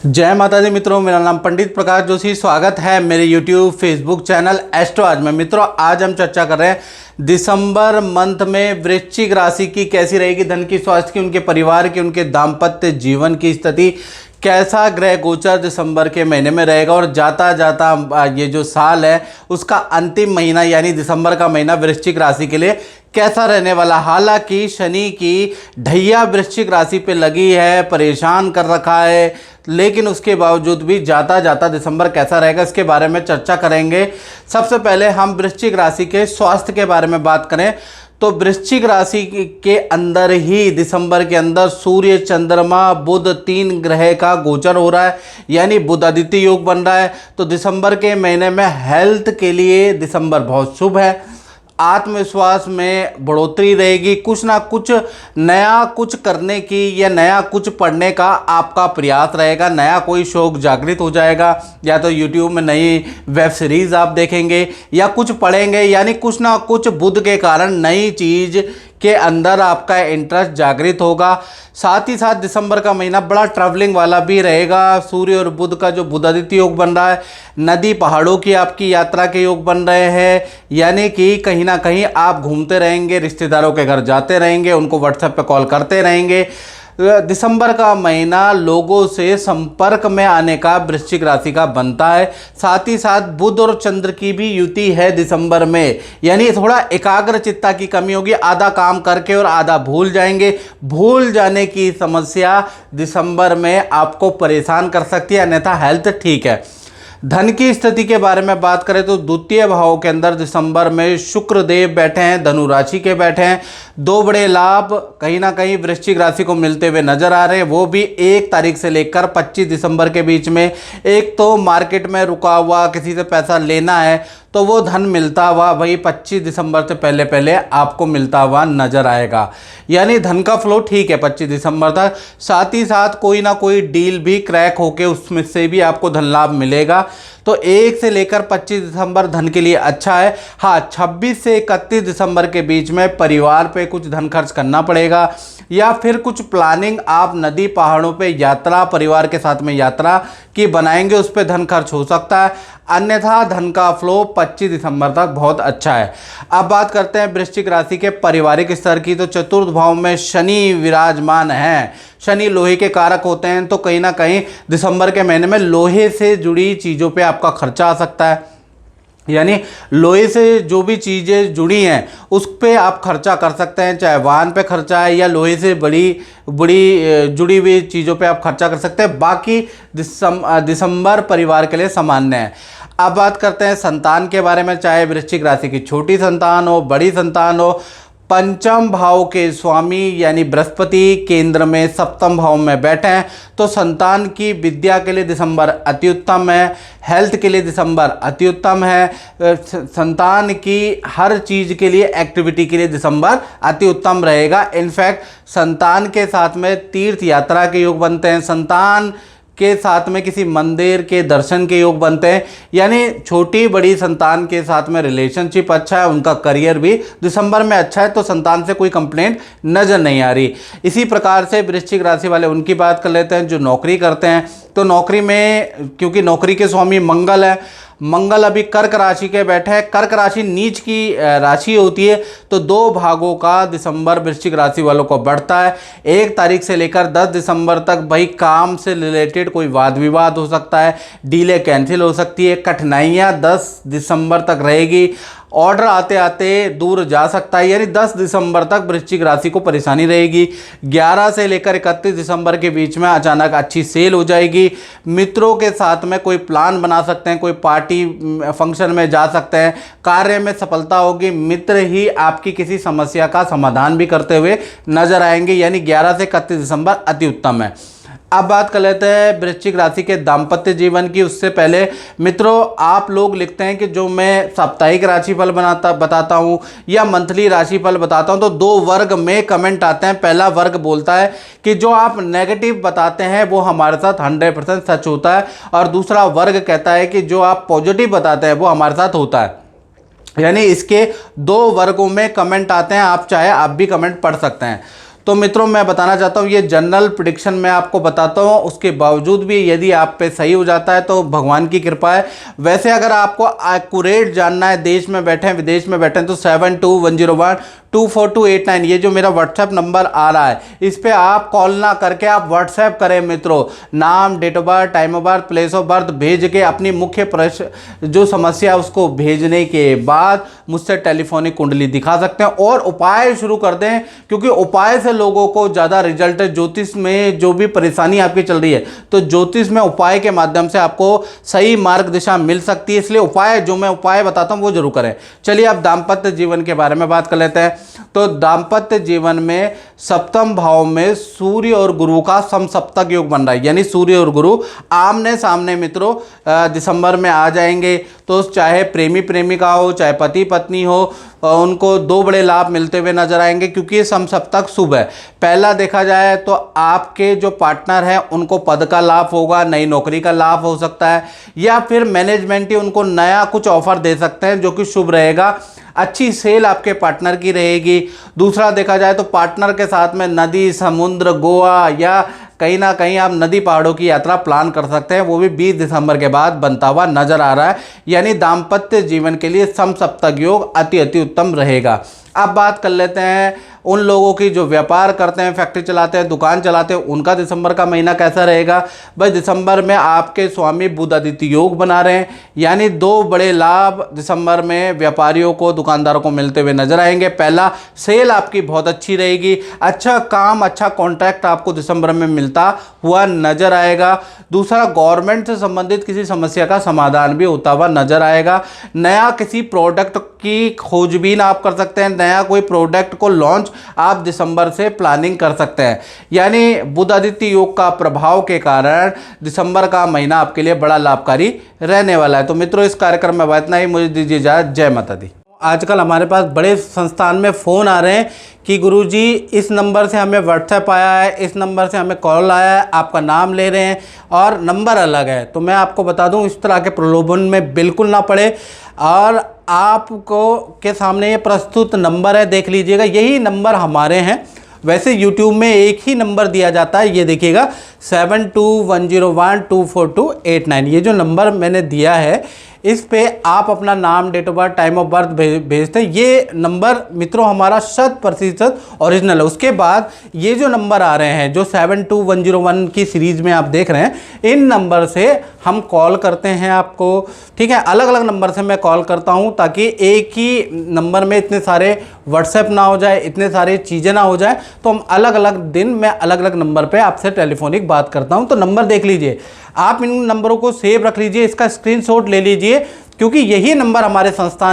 जय माता दी मित्रों, मेरा नाम पंडित प्रकाश जोशी। स्वागत है मेरे YouTube फेसबुक चैनल एस्ट्रो आज में। मित्रों, आज हम चर्चा कर रहे हैं दिसंबर मंथ में वृश्चिक राशि की कैसी रहेगी, धन की, स्वास्थ्य की, उनके परिवार की, उनके दाम्पत्य जीवन की स्थिति, कैसा ग्रह गोचर दिसंबर के महीने में रहेगा और जाता जाता ये जो साल है उसका अंतिम महीना यानी दिसंबर का महीना वृश्चिक राशि के लिए कैसा रहने वाला। हालांकि शनि की ढैया वृश्चिक राशि पे लगी है, परेशान कर रखा है, लेकिन उसके बावजूद भी जाता जाता दिसंबर कैसा रहेगा इसके बारे में चर्चा करेंगे। सबसे पहले हम वृश्चिक राशि के स्वास्थ्य के बारे में बात करें तो वृश्चिक राशि के अंदर ही दिसंबर के अंदर सूर्य, चंद्रमा, बुध, 3 ग्रह का गोचर हो रहा है, यानी बुध आदित्य योग बन रहा है। तो दिसंबर के महीने में हेल्थ के लिए दिसंबर बहुत शुभ है। आत्मविश्वास में बढ़ोतरी रहेगी, कुछ ना कुछ नया कुछ करने की या नया कुछ पढ़ने का आपका प्रयास रहेगा, नया कोई शौक जागृत हो जाएगा, या तो YouTube में नई वेब सीरीज़ आप देखेंगे या कुछ पढ़ेंगे, यानी कुछ ना कुछ बुध के कारण नई चीज़ के अंदर आपका इंटरेस्ट जागृत होगा। साथ ही साथ दिसंबर का महीना बड़ा ट्रैवलिंग वाला भी रहेगा। सूर्य और बुध का जो बुध आदित्य योग बन रहा है, नदी पहाड़ों की आपकी यात्रा के योग बन रहे हैं, यानी कि कहीं ना कहीं आप घूमते रहेंगे, रिश्तेदारों के घर जाते रहेंगे, उनको व्हाट्सएप पे कॉल करते रहेंगे। दिसंबर का महीना लोगों से संपर्क में आने का वृश्चिक राशि का बनता है। साथ ही साथ बुध और चंद्र की भी युति है दिसंबर में, यानी थोड़ा एकाग्र चित्ता की कमी होगी, आधा काम करके और आधा भूल जाएंगे। भूल जाने की समस्या दिसंबर में आपको परेशान कर सकती है, अन्यथा हेल्थ ठीक है। धन की स्थिति के बारे में बात करें तो द्वितीय भाव के अंदर दिसंबर में शुक्र देव बैठे हैं, धनु राशि के बैठे हैं। 2 बड़े लाभ कहीं ना कहीं वृश्चिक राशि को मिलते हुए नजर आ रहे हैं, वो भी 1 तारीख से लेकर 25 दिसंबर के बीच में। एक तो मार्केट में रुका हुआ किसी से पैसा लेना है तो वो धन मिलता हुआ भाई 25 दिसंबर से पहले पहले आपको मिलता हुआ नजर आएगा, यानी धन का फ्लो ठीक है 25 दिसंबर तक। साथ ही साथ कोई ना कोई डील भी क्रैक होके उसमें से भी आपको धन लाभ मिलेगा। तो 1 से लेकर 25 दिसंबर धन के लिए अच्छा है। हाँ, 26 से 31 दिसंबर के बीच में परिवार पे कुछ धन खर्च करना पड़ेगा, या फिर कुछ प्लानिंग आप नदी पहाड़ों पे यात्रा परिवार के साथ में यात्रा की बनाएंगे, उस पर धन खर्च हो सकता है। अन्यथा धन का फ्लो 25 दिसंबर तक बहुत अच्छा है। अब बात करते हैं वृश्चिक राशि के पारिवारिक स्तर की, तो चतुर्थ भाव में शनि विराजमान हैं। शनि लोहे के कारक होते हैं, तो कहीं ना कहीं दिसंबर के महीने में लोहे से जुड़ी चीज़ों पे आपका खर्चा आ सकता है, यानी लोहे से जो भी चीज़ें जुड़ी हैं उस पे आप खर्चा कर सकते हैं, चाहे वाहन पे खर्चा है या लोहे से बड़ी जुड़ी हुई चीज़ों पे आप खर्चा कर सकते हैं। बाकी दिसंबर परिवार के लिए सामान्य है। अब बात करते हैं संतान के बारे में, चाहे वृश्चिक राशि की छोटी संतान हो, बड़ी संतान हो। पंचम भाव के स्वामी यानी बृहस्पति केंद्र में सप्तम भाव में बैठे हैं, तो संतान की विद्या के लिए दिसंबर अति उत्तम है, हेल्थ के लिए दिसंबर अति उत्तम है, संतान की हर चीज़ के लिए, एक्टिविटी के लिए दिसंबर अति उत्तम रहेगा। इनफैक्ट संतान के साथ में तीर्थ यात्रा के योग बनते हैं, संतान के साथ में किसी मंदिर के दर्शन के योग बनते हैं, यानी छोटी बड़ी संतान के साथ में रिलेशनशिप अच्छा है, उनका करियर भी दिसंबर में अच्छा है, तो संतान से कोई कंप्लेंट नज़र नहीं आ रही। इसी प्रकार से वृश्चिक राशि वाले उनकी बात कर लेते हैं जो नौकरी करते हैं। तो नौकरी में, क्योंकि नौकरी के स्वामी मंगल है, मंगल अभी कर्क राशि के बैठे हैं, कर्क राशि नीच की राशि होती है, तो 2 भागों का दिसंबर वृश्चिक राशि वालों को बढ़ता है। 1 तारीख से लेकर 10 दिसंबर तक भाई काम से रिलेटेड कोई वाद विवाद हो सकता है, डीले कैंसिल हो सकती है, कठिनाइयाँ 10 दिसंबर तक रहेगी, ऑर्डर आते आते दूर जा सकता है, यानी 10 दिसंबर तक वृश्चिक राशि को परेशानी रहेगी। 11 से लेकर 31 दिसंबर के बीच में अचानक अच्छी सेल हो जाएगी। मित्रों के साथ में कोई प्लान बना सकते हैं, कोई पार्टी फंक्शन में जा सकते हैं, कार्य में सफलता होगी, मित्र ही आपकी किसी समस्या का समाधान भी करते हुए नजर आएंगे, यानी 11 से 31 दिसंबर अति उत्तम है। अब बात कर लेते हैं वृश्चिक राशि के दाम्पत्य जीवन की। उससे पहले मित्रों, आप लोग लिखते हैं कि जो मैं साप्ताहिक राशिफल बताता हूं या मंथली राशिफल बताता हूं, तो 2 वर्ग में कमेंट आते हैं। पहला वर्ग बोलता है कि जो आप नेगेटिव बताते हैं वो हमारे साथ 100% सच होता है, और दूसरा वर्ग कहता है कि जो आप पॉजिटिव बताते हैं वो हमारे साथ होता है। यानी इसके 2 वर्गों में कमेंट आते हैं, आप चाहे आप भी कमेंट पढ़ सकते हैं। तो मित्रों मैं बताना चाहता हूँ, ये जनरल प्रिडिक्शन मैं आपको बताता हूँ, उसके बावजूद भी यदि आप पे सही हो जाता है तो भगवान की कृपा है। वैसे अगर आपको एक्यूरेट जानना है, देश में बैठे हैं विदेश में बैठे हैं, तो 7210124289 ये जो मेरा व्हाट्सएप नंबर आ रहा है, इस पे आप कॉल ना करके आप व्हाट्सएप करें मित्रों। नाम, date of birth, time of birth, place of birth भेज के अपनी मुख्य प्रश्न जो समस्या है उसको भेजने के बाद मुझसे टेलीफोनिक कुंडली दिखा सकते हैं और उपाय शुरू कर दें, क्योंकि उपाय से लोगों को ज़्यादा रिजल्ट है। ज्योतिष में जो भी परेशानी आपकी चल रही है तो ज्योतिष में उपाय के माध्यम से आपको सही मार्ग दिशा मिल सकती है, इसलिए उपाय जो मैं उपाय बताता हूँ वो जरूर करें। चलिए अब दाम्पत्य जीवन के बारे में बात कर लेते हैं। तो दाम्पत्य जीवन में सप्तम भाव में सूर्य और गुरु का समसप्तक योग बन रहा है, यानी सूर्य और गुरु आमने सामने मित्रों दिसंबर में आ जाएंगे। तो चाहे प्रेमी प्रेमिका हो, चाहे पति पत्नी हो, उनको दो बड़े लाभ मिलते हुए नजर आएंगे, क्योंकि ये समसप्तक शुभ है। पहला देखा जाए तो आपके जो पार्टनर हैं उनको पद का लाभ होगा, नई नौकरी का लाभ हो सकता है, या फिर मैनेजमेंट ही उनको नया कुछ ऑफर दे सकते हैं जो कि शुभ रहेगा। अच्छी सेल आपके पार्टनर की रहेगी। दूसरा देखा जाए तो पार्टनर के साथ में नदी, समुद्र, गोवा या कहीं ना कहीं आप नदी पहाड़ों की यात्रा प्लान कर सकते हैं, वो भी 20 दिसंबर के बाद बनता हुआ नजर आ रहा है। यानी दाम्पत्य जीवन के लिए समसप्तक योग अति उत्तम रहेगा। अब बात कर लेते हैं उन लोगों की जो व्यापार करते हैं, फैक्ट्री चलाते हैं, दुकान चलाते हैं, उनका दिसंबर का महीना कैसा रहेगा। भाई दिसंबर में आपके स्वामी बुध आदित्य योग बना रहे हैं, यानी दो बड़े लाभ दिसंबर में व्यापारियों को, दुकानदारों को मिलते हुए नजर आएंगे। पहला, सेल आपकी बहुत अच्छी रहेगी, अच्छा काम, अच्छा कॉन्ट्रैक्ट आपको दिसंबर में मिलता हुआ नजर आएगा। दूसरा, गवर्नमेंट से संबंधित किसी समस्या का समाधान भी होता हुआ नजर आएगा। नया किसी प्रोडक्ट की खोजबीन आप कर सकते हैं, नया कोई प्रोडक्ट को लॉन्च आप दिसंबर से प्लानिंग कर सकते हैं। यानी बुध आदित्य योग का प्रभाव के कारण दिसंबर का महीना आपके लिए बड़ा लाभकारी रहने वाला है। तो मित्रों इस कार्यक्रम में इतना ही, मुझे दीजिए इजाजत। जय माता दी। आजकल हमारे पास बड़े संस्थान में फ़ोन आ रहे हैं कि गुरुजी इस नंबर से हमें व्हाट्सएप आया है, इस नंबर से हमें कॉल आया है, आपका नाम ले रहे हैं और नंबर अलग है। तो मैं आपको बता दूं, इस तरह के प्रलोभन में बिल्कुल ना पड़े और आपको के सामने ये प्रस्तुत नंबर है, देख लीजिएगा, यही नंबर हमारे हैं। वैसे YouTube में एक ही नंबर दिया जाता है, ये देखिएगा 7210124289, ये जो नंबर मैंने दिया है इस पे आप अपना नाम, date of birth, time of birth भेजते हैं। ये नंबर मित्रों हमारा 100% ओरिजिनल है। उसके बाद ये जो नंबर आ रहे हैं, जो 72101 की सीरीज में आप देख रहे हैं, इन नंबर से हम कॉल करते हैं आपको, ठीक है। अलग अलग नंबर से मैं कॉल करता हूं ताकि एक ही नंबर में इतने सारे व्हाट्सएप ना हो जाए, इतने सारी चीज़ें ना हो जाए। तो हम अलग अलग दिन मैं अलग अलग नंबर पे आपसे टेलीफोनिक बात करता हूं। तो नंबर देख लीजिए, आप इन नंबरों को सेव रख लीजिए, इसका स्क्रीनशॉट ले लीजिए, क्योंकि यही नंबर हमारे संस्थान